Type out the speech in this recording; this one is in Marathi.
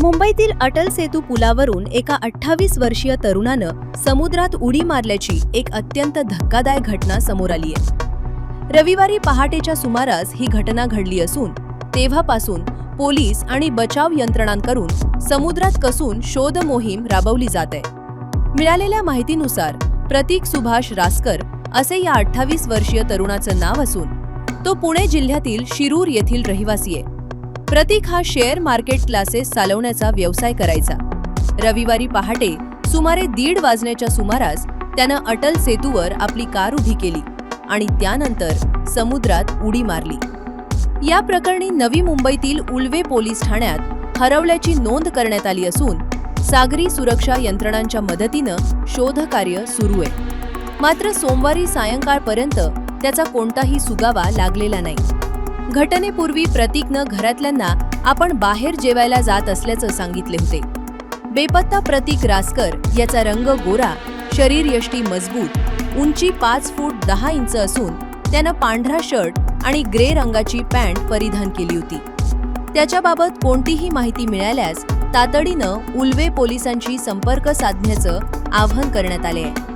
मुंबईतील अटल सेतू पुलावरून एका 28 वर्षीय तरुणानं समुद्रात उडी मारल्याची एक अत्यंत धक्कादायक घटना समोर आली आहे। रविवारी पहाटेच्या सुमारास ही घटना घडली असून तेव्हापासून पोलीस आणि बचाव यंत्रणांकडून समुद्रात कसून शोध मोहीम राबवली जात आहे। मिळालेल्या माहितीनुसार प्रतीक सुभाष रासकर असे या 28 वर्षीय तरुणाचं नाव असून तो पुणे जिल्ह्यातील शिरूर येथील रहिवासी आहे। प्रतीक हा शेअर मार्केट क्लासेस चालवण्याचा व्यवसाय करायचा। रविवारी पहाटे सुमारे 1:30 वाजण्याच्या सुमारास त्यानं अटल सेतूवर आपली कार उभी केली आणि त्यानंतर समुद्रात उडी मारली। या प्रकरणी नवी मुंबईतील उल्वे पोलीस ठाण्यात हरवल्याची नोंद करण्यात आली असून सागरी सुरक्षा यंत्रणांच्या मदतीनं शोधकार्य सुरू आहे। मात्र सोमवारी सायंकाळपर्यंत त्याचा कोणताही सुगावा लागलेला नाही। घटनेपूर्वी प्रतीकनं घरातल्यांना आपण बाहेर जेवायला जात असल्याचं सांगितले होते। बेपत्ता प्रतीक रासकर याचा रंग गोरा, शरीर यष्टी मजबूत, उंची 5 फूट 10 इंच असून त्यानं पांढरा शर्ट आणि ग्रे रंगाची पॅन्ट परिधान केली होती। त्याच्याबाबत कोणतीही माहिती मिळाल्यास तातडीनं उल्वे पोलिसांशी संपर्क साधण्याचं आवाहन करण्यात आले आहे।